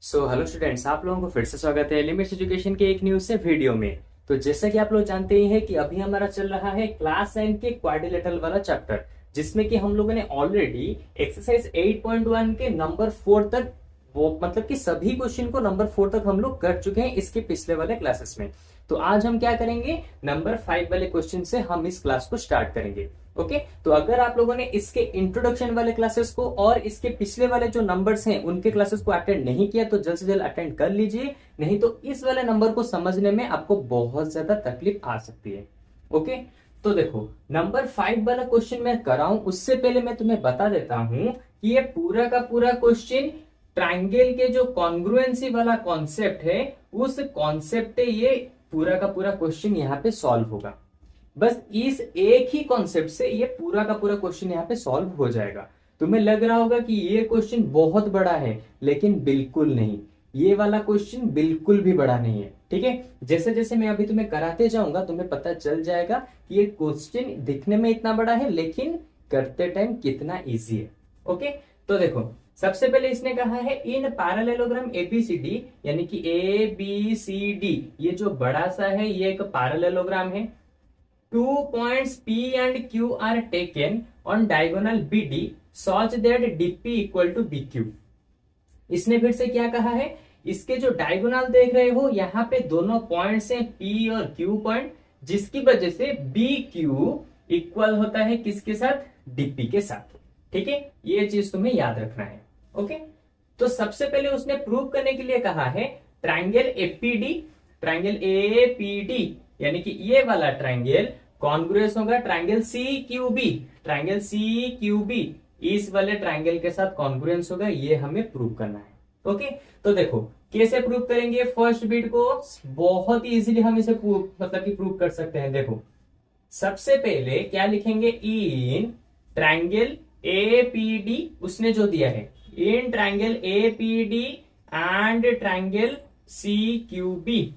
Hello students, आप लोगों को फिर से स्वागत है लिमिट्स एजुकेशन के एक न्यू से वीडियो में। तो जैसा कि आप लोग जानते ही हैं कि अभी हमारा चल रहा है क्लास 9 के क्वाड्रिलेटरल वाला चैप्टर, जिसमें कि हम लोगों ने ऑलरेडी एक्सरसाइज 8.1 के नंबर 4 तक वो मतलब कि सभी क्वेश्चन को नंबर 4 तक हम लोग कर चुके हैं इसके पिछले वाले क्लासेस में। तो आज हम क्या करेंगे, नंबर 5 वाले क्वेश्चन से हम इस क्लास को स्टार्ट करेंगे। ओके, तो अगर आप लोगों ने इसके इंट्रोडक्शन वाले क्लासेस को और इसके पिछले वाले जो नंबर्स हैं उनके क्लासेस को अटेंड नहीं किया तो जल्द से जल्द अटेंड कर लीजिए, नहीं तो इस वाले नंबर को समझने में आपको बहुत ज्यादा तकलीफ आ सकती है। ओके, तो देखो नंबर 5 वाला क्वेश्चन मैं कराऊं उससे पहले मैं तुम्हें बता देता हूं कि ये पूरा का पूरा क्वेश्चन ट्राइंगल के जो कॉन्ग्रुएंसी वाला कॉन्सेप्ट है उस कॉन्सेप्ट पे ये पूरा का पूरा क्वेश्चन यहाँ पे सॉल्व होगा। बस इस एक ही कॉन्सेप्ट से ये पूरा का पूरा क्वेश्चन यहाँ पे सॉल्व हो जाएगा। तुम्हें लग रहा होगा कि ये क्वेश्चन बहुत बड़ा है, लेकिन बिल्कुल नहीं, ये वाला क्वेश्चन बिल्कुल भी बड़ा नहीं है। ठीक है, जैसे जैसे मैं अभी तुम्हें कराते जाऊंगा तुम्हें पता चल जाएगा कि ये क्वेश्चन दिखने में इतना बड़ा है लेकिन करते टाइम कितना इजी है। ओके, तो देखो सबसे पहले इसने कहा है इन पैरेललोग्राम एबीसीडी, यानी कि ए बी सी डी, ये जो बड़ा सा है ये एक पैरेललोग्राम है। 2 points P and Q are taken on diagonal BD such that DP equal to BQ। इसने फिर से क्या कहा है, इसके जो डायगोनल देख रहे हो यहाँ पे दोनों पॉइंट्स हैं P और Q पॉइंट, जिसकी वजह से BQ इक्वल होता है किसके साथ, DP के साथ। ठीक है, ये चीज तुम्हें याद रखना है। ओके, तो सबसे पहले उसने प्रूव करने के लिए कहा है ट्राइंगल एपीडी, ट्राइंगल एपीडी यानी कि ये वाला ट्राइंगल कॉन्ग्रुएंस होगा triangle C Q B, triangle C Q B इस वाले ट्राइंगल के साथ कॉन्ग्रुएंस होगा, ये हमें प्रूव करना है। ओके, तो देखो कैसे प्रूव करेंगे, फर्स्ट बिट को बहुत ही इजीली हम इसे मतलब कि प्रूव कर सकते हैं। देखो सबसे पहले क्या लिखेंगे, इन ट्राइंगल एपीडी, उसने जो दिया है in triangle APD and triangle C Q B,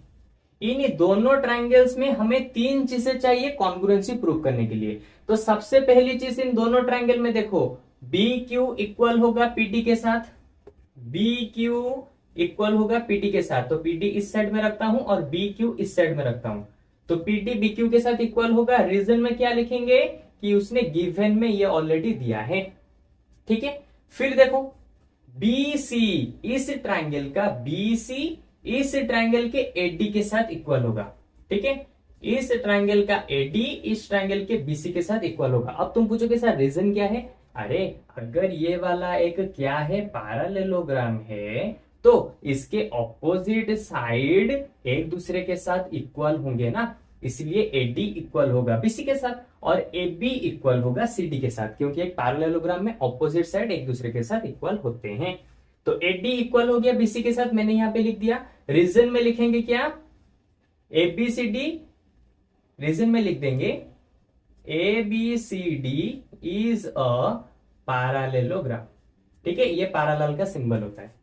इन दोनों ट्राइंगल्स में हमें तीन चीजें चाहिए कॉन्ग्रुएंसी प्रूव करने के लिए। तो सबसे पहली चीज इन दोनों ट्राइंगल में देखो बी क्यू इक्वल होगा पीडी के साथ, बी क्यू इक्वल होगा पीडी के साथ, तो पीडी इस साइड में रखता हूं और बी क्यू इस साइड में रखता हूं, तो पीडी बी क्यू के साथ इक्वल होगा। रीजन में क्या लिखेंगे कि उसने गिवन में ये ऑलरेडी दिया है। ठीक है, फिर देखो बी सी, इस ट्राइंगल का बी सी इस ट्राइंगल के एडी के साथ इक्वल होगा। ठीक है, इस ट्राइंगल का एडी इस ट्राइंगल के बीसी के साथ इक्वल होगा। अब तुम पूछोगे सर रीजन क्या है, अरे अगर ये वाला एक क्या है पैरेललोग्राम है तो इसके ऑपोजिट साइड एक दूसरे के साथ इक्वल होंगे ना, इसलिए एडी इक्वल होगा बीसी के साथ और एबी इक्वल होगा सीडी के साथ, क्योंकि एक पैरेललोग्राम में ऑपोजिट साइड एक दूसरे के साथ इक्वल होते हैं। तो एडी इक्वल हो गया बीसी के साथ, मैंने यहां पे लिख दिया। रीजन में लिखेंगे क्या, एबीसीडी, रीजन में लिख देंगे एबीसीडी इज अ पैरेललोग्राम। ठीक है, ये पैरेलल का सिंबल होता है।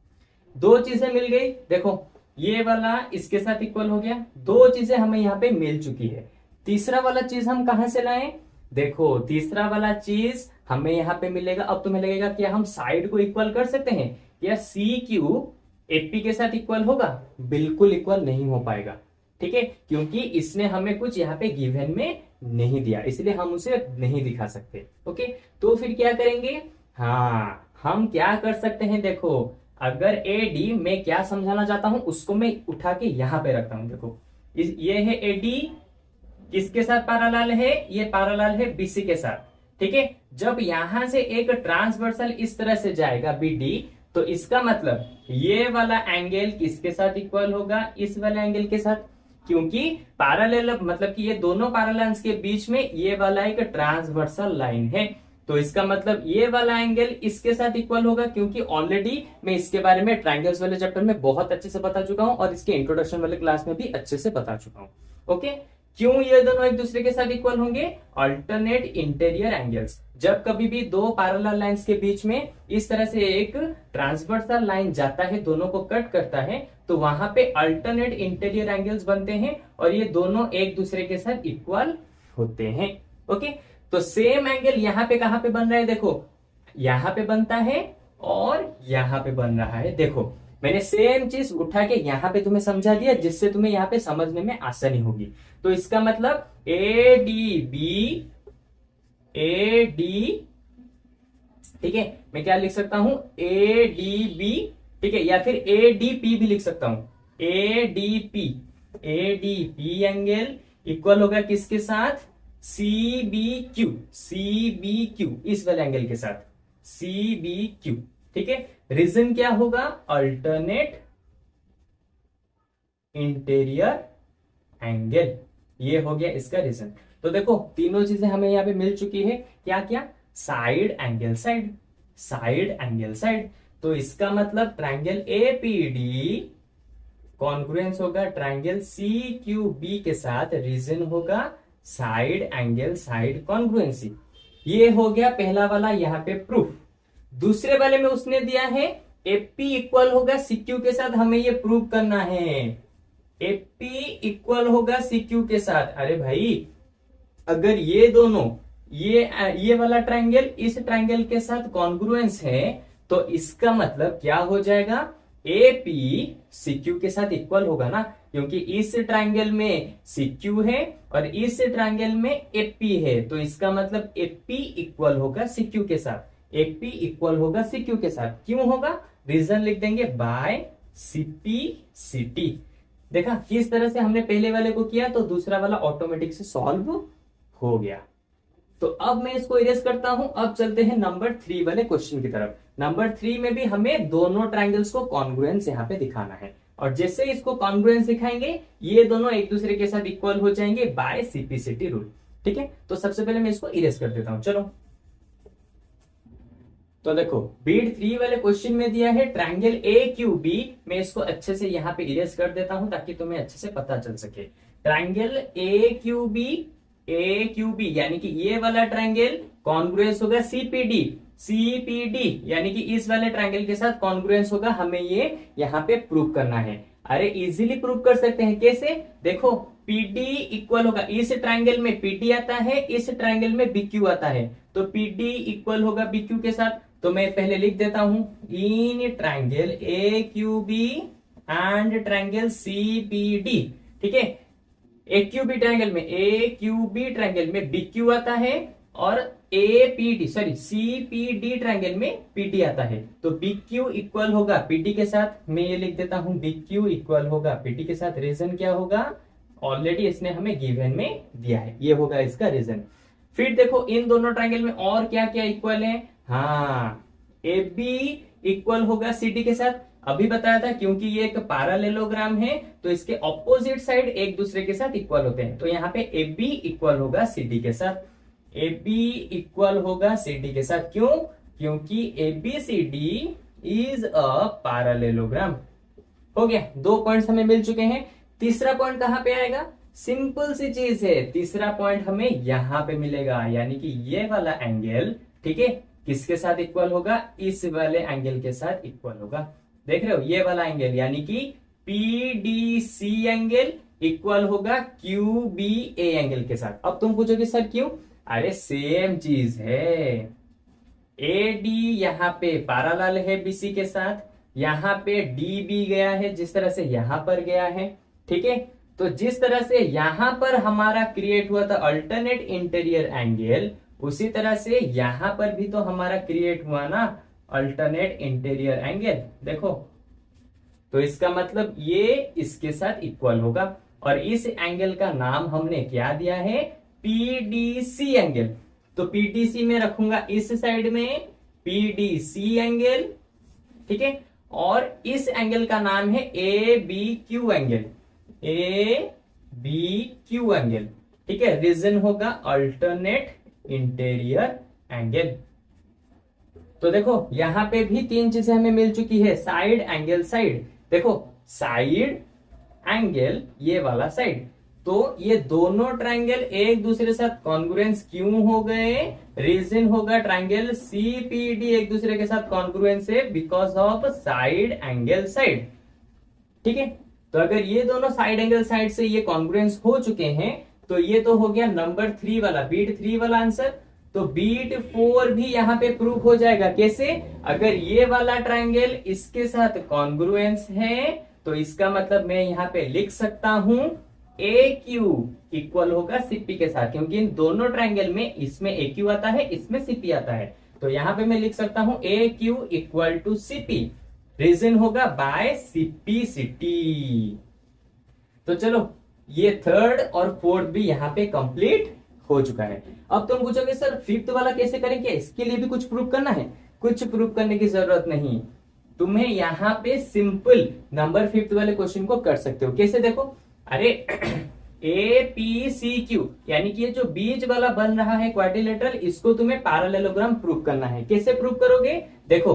दो चीजें मिल गई, देखो ये वाला इसके साथ इक्वल हो गया, दो चीजें हमें यहाँ पे मिल चुकी है। तीसरा वाला चीज हम कहां से लाएं, देखो तीसरा वाला चीज हमें यहाँ पे मिलेगा। अब तुम्हें लगेगा कि हम साइड को इक्वल कर सकते हैं, क्या सी क्यू एपी के साथ इक्वल होगा, बिल्कुल इक्वल नहीं हो पाएगा। ठीक है, क्योंकि इसने हमें कुछ यहाँ पे गिवन में नहीं दिया, इसलिए हम उसे नहीं दिखा सकते। ओके, तो फिर क्या करेंगे, हाँ हम क्या कर सकते हैं, देखो अगर एडी मैं क्या समझाना चाहता हूं उसको मैं उठा के यहां पे रखता हूं। देखो ये है एडी, किसके साथ पैरेलल है, ये पैरेलल है बीसी के साथ। ठीक है, जब यहां से एक ट्रांसवर्सल इस तरह से जाएगा बीडी, तो इसका मतलब ये वाला एंगल किसके साथ इक्वल होगा, इस वाले एंगल के साथ, क्योंकि पैरेलल मतलब कि ये दोनों पैरेलल्स के बीच में ये वाला एक ट्रांसवर्सल लाइन है, तो इसका मतलब ये वाला एंगल इसके साथ इक्वल होगा, क्योंकि ऑलरेडी मैं इसके बारे में ट्राइंगल्स वाले चैप्टर में बहुत अच्छे से बता चुका हूं और इसके इंट्रोडक्शन वाले क्लास में भी अच्छे से बता चुका हूं। ओके, क्यों ये दोनों एक दूसरे के साथ इक्वल होंगे, अल्टरनेट इंटीरियर एंगल्स, जब कभी भी दो पैरेलल लाइंस के बीच में इस तरह से एक ट्रांसवर्सल लाइन जाता है, दोनों को कट करता है, तो वहां पे अल्टरनेट इंटीरियर एंगल्स बनते हैं और ये दोनों एक दूसरे के साथ इक्वल होते हैं। ओके, तो सेम एंगल यहाँ पे कहां पे बन रहा है, देखो यहां पे बनता है और यहां पे बन रहा है। देखो मैंने सेम चीज उठा के यहाँ पे तुम्हें समझा दिया, जिससे तुम्हें यहाँ पे समझने में आसानी होगी। तो इसका मतलब A D B, A D, ठीक है, मैं क्या लिख सकता हूं, ए डी बी, ठीक है, या फिर ए डी पी भी लिख सकता हूं, A D P, A D P angle equal होगा किसके साथ, C B Q, C B Q, इस वाले एंगल के साथ सी बी क्यू, ठीक है। रीजन क्या होगा, अल्टरनेट इंटीरियर एंगल, ये हो गया इसका रीजन। तो देखो तीनों चीजें हमें यहां पे मिल चुकी है, क्या क्या, side angle side, side angle side. तो इसका मतलब ट्रायंगल एपीडी कॉन्ग्रुएंस होगा ट्रायंगल सी क्यू बी के साथ, रीजन होगा साइड एंगल साइड कॉन्ग्रुएंसी। ये हो गया पहला वाला यहाँ पे प्रूफ। दूसरे वाले में उसने दिया है एपी इक्वल होगा सीक्यू के साथ, हमें ये प्रूव करना है, एपी इक्वल होगा सीक्यू के साथ। अरे भाई अगर ये दोनों, ये वाला ट्रायंगल इस ट्रायंगल के साथ कॉन्ग्रुएंस है, तो इसका मतलब क्या हो जाएगा, एपी सीक्यू के साथ इक्वल होगा ना, क्योंकि इस ट्रायंगल में सीक्यू है और इस ट्रायंगल में एपी है, तो इसका मतलब एपी इक्वल होगा सीक्यू के साथ, एपी इक्वल होगा सीक्यू के साथ। क्यों होगा, रीजन लिख देंगे बाय सीपी सीटी। देखा किस तरह से हमने पहले वाले को किया, तो दूसरा वाला ऑटोमेटिक से सॉल्व हो गया। तो अब मैं इसको इरेज करता हूं। अब चलते हैं नंबर 3 वाले क्वेश्चन की तरफ। नंबर 3 में भी हमें दोनों ट्रायंगल्स को कॉन्ग्रुएंस यहाँ पे दिखाना है, और जैसे इसको कॉन्ग्रुएंस दिखाएंगे ये दोनों एक दूसरे के साथ इक्वल हो जाएंगे बाय सीपीसीटी रूल, ठीक है। तो सबसे पहले मैं इसको इरेज कर देता हूं, चलो। तो देखो बीट 3 वाले क्वेश्चन में दिया है ट्रायंगल ए क्यू बी, मैं इसको अच्छे से यहाँ पे इरेज कर देता हूं ताकि तुम्हें अच्छे से पता चल सके। Triangle A Q B, A Q B यानी कि ये वाला ट्रायंगल कॉन्ग्रुएंस होगा सीपीडी, सीपीडी यानी कि इस वाले ट्रायंगल के साथ कॉन्ग्रुएंस होगा, हमें ये यहाँ पे प्रूव करना है। अरे इजीली प्रूव कर सकते हैं, कैसे, देखो पीडी इक्वल होगा, इस ट्रायंगल में पीडी आता है, इस ट्रायंगल में बीक्यू आता है, तो पीडी इक्वल होगा बीक्यू के साथ। तो मैं पहले लिख देता हूं, in triangle A Q B and triangle C P D, ठीक है। ए क्यू बी ट्रायंगल में, ए क्यू बी ट्रायंगल में बी क्यू आता है, और A P D sorry C P D triangle में पीडी आता है, तो बी क्यू इक्वल होगा पीडी के साथ। मैं ये लिख देता हूं, बी क्यू इक्वल होगा पीडी के साथ। रीजन क्या होगा, ऑलरेडी इसने हमें गिवन में दिया है, ये होगा इसका रीजन। फिर देखो इन दोनों ट्रायंगल में और क्या क्या इक्वल है, हाँ ए बी इक्वल होगा सी डी के साथ, अभी बताया था, क्योंकि ये एक पैरेललोग्राम है तो इसके ऑपोजिट साइड एक दूसरे के साथ इक्वल होते हैं, तो यहाँ पे ए बी इक्वल होगा सी डी के साथ, ए बी इक्वल होगा सी डी के साथ। क्यों, क्योंकि A B C D is a parallelogram. हो गया, 2 पॉइंट्स हमें मिल चुके हैं। तीसरा पॉइंट कहां पे आएगा, सिंपल सी चीज है, तीसरा पॉइंट हमें यहां पे मिलेगा, यानी कि ये वाला एंगल, ठीक है, किसके साथ इक्वल होगा, इस वाले एंगल के साथ इक्वल होगा। देख रहे हो ये वाला एंगल, यानी कि पीडीसी एंगल इक्वल होगा क्यूबीए एंगल के साथ। अब तुम पूछोगे सर क्यों, अरे सेम चीज है, एडी यहाँ पे पैरेलल है बीसी के साथ, यहाँ पे डी बी गया है जिस तरह से यहां पर गया है, ठीक है। तो जिस तरह से यहां पर हमारा क्रिएट हुआ था अल्टरनेट इंटीरियर एंगल, उसी तरह से यहां पर भी तो हमारा क्रिएट हुआ ना अल्टरनेट इंटीरियर एंगल। देखो तो इसका मतलब ये इसके साथ इक्वल होगा, और इस एंगल का नाम हमने क्या दिया है, पीडीसी एंगल। तो पीडीसी में रखूंगा इस साइड में पीडीसी एंगल, ठीक है, और इस एंगल का नाम है A B Q angle, A B Q angle, ठीक है। रीजन होगा अल्टरनेट इंटीरियर एंगल। तो देखो यहां पे भी 3 चीजें हमें मिल चुकी है, साइड एंगल साइड। देखो साइड एंगल ये वाला साइड, तो ये दोनों ट्रायंगल एक दूसरे साथ कॉन्ग्रुएंस क्यों हो गए, रीजन होगा ट्रायंगल सीपीडी एक दूसरे के साथ कॉन्ग्रुएंस है because of side angle side, ठीक है। तो अगर ये दोनों साइड एंगल साइड से ये कॉन्ग्रुएंस हो चुके हैं, तो ये तो हो गया नंबर 3 वाला, बीट 3 वाला आंसर। तो बीट 4 भी यहाँ पे प्रूफ हो जाएगा। कैसे? अगर ये वाला ट्रायंगल इसके साथ कॉन्ग्रुएंस है तो इसका मतलब मैं यहाँ पे लिख सकता हूं ए क्यू इक्वल होगा सीपी के साथ, क्योंकि इन दोनों ट्रायंगल में इसमें ए क्यू आता है, इसमें सीपी आता है। तो यहाँ पे मैं लिख सकता हूं A Q equal to CP. Reason होगा बाय सीपीसिटी। तो चलो ये थर्ड और फोर्थ भी यहाँ पे कंप्लीट हो चुका है। अब तुम पूछोगे सर फिफ्थ वाला कैसे करें, क्या इसके लिए भी कुछ प्रूफ करना है? कुछ प्रूफ करने की जरूरत नहीं, तुम्हें यहाँ पे सिंपल नंबर फिफ्थ वाले क्वेश्चन को कर सकते हो। कैसे? देखो, अरे ए पी सी क्यू यानी कि ये जो बीच वाला बन रहा है क्वाड्रिलेटरल, इसको तुम्हें पैरेललोग्राम प्रूव करना है। कैसे प्रूव करोगे? देखो,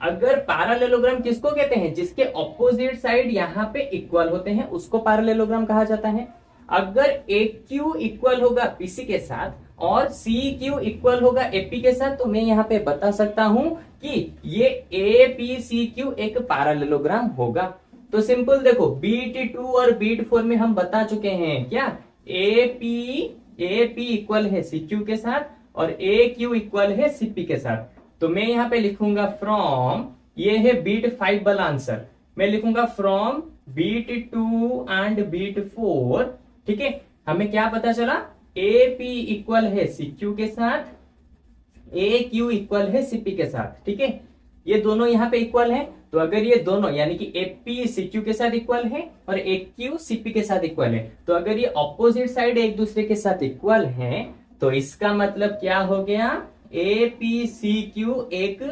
अगर पैरेललोग्राम किसको कहते हैं? जिसके ऑपोजिट साइड यहाँ पे इक्वल होते हैं उसको पैरेललोग्राम कहा जाता है। अगर ए क्यू इक्वल होगा पीसी के साथ और सी क्यू इक्वल होगा एपी के साथ, तो मैं यहाँ पे बता सकता हूं कि ये ए पी सी क्यू एक पैरेललोग्राम होगा। तो सिंपल देखो, बीट 2 और बीट 4 में हम बता चुके हैं क्या, ए पी इक्वल है सी क्यू के साथ और ए क्यू इक्वल है सीपी के साथ। तो मैं यहाँ पे लिखूंगा फ्रॉम, ये है बीट 5 वाला आंसर, मैं लिखूंगा फ्रॉम बीट 2 एंड बीट 4। ठीक है, हमें क्या पता चला? ए पी इक्वल है सी क्यू के साथ, ए क्यू इक्वल है सीपी के साथ। ठीक है, ये दोनों यहाँ पे इक्वल है। तो अगर ये दोनों यानी कि एपी सीक्यू के साथ इक्वल है और एक्यू सीपी के साथ इक्वल है, तो अगर ये ऑपोजिट साइड एक दूसरे के साथ इक्वल है तो इसका मतलब क्या हो गया? एपी सी क्यू एक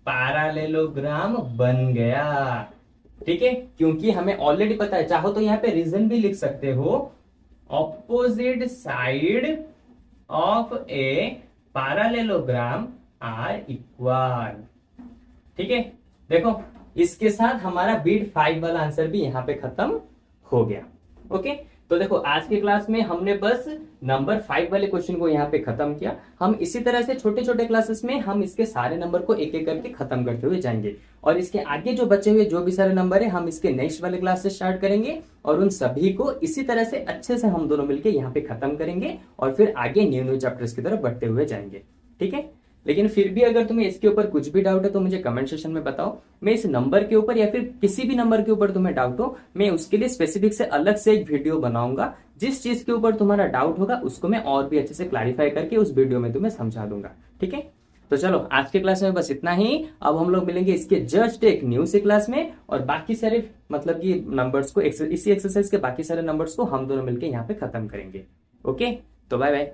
पैरेललोग्राम बन गया। ठीक है, क्योंकि हमें ऑलरेडी पता है, चाहो तो यहाँ पे रीजन भी लिख सकते हो, opposite side of a parallelogram are equal. ठीक है, देखो इसके साथ हमारा बीट 5 वाला आंसर भी यहाँ पे खत्म हो गया। ओके, तो देखो आज की क्लास में हमने बस नंबर 5 वाले क्वेश्चन को यहाँ पे खत्म किया। हम इसी तरह से छोटे छोटे क्लासेस में हम इसके सारे नंबर को एक एक करके खत्म करते हुए जाएंगे, और इसके आगे जो बचे हुए जो भी सारे नंबर है हम इसके नेक्स्ट वाले क्लास से स्टार्ट करेंगे और उन सभी को इसी तरह से अच्छे से हम दोनों मिलकर यहाँ पे खत्म करेंगे और फिर आगे न्यू चैप्टर्स की तरफ बढ़ते हुए जाएंगे। ठीक है, लेकिन फिर भी अगर तुम्हें इसके ऊपर कुछ भी डाउट है तो मुझे कमेंट सेक्शन में बताओ। मैं इस नंबर के ऊपर या फिर किसी भी नंबर के ऊपर तुम्हें डाउट हो, मैं उसके लिए स्पेसिफिक से अलग से एक वीडियो बनाऊंगा। जिस चीज के ऊपर तुम्हारा डाउट होगा उसको मैं और भी अच्छे से क्लैरिफाई करके उस वीडियो में तुम्हें समझा दूंगा। ठीक है, तो चलो आज के क्लास में बस इतना ही। अब हम लोग मिलेंगे इसके जस्ट एक न्यू से क्लास में, और बाकी सारे मतलब कि नंबर्स को इसी एक्सरसाइज के बाकी सारे नंबर्स को हम दोनों मिलकर यहाँ पे खत्म करेंगे। ओके, तो बाय बाय।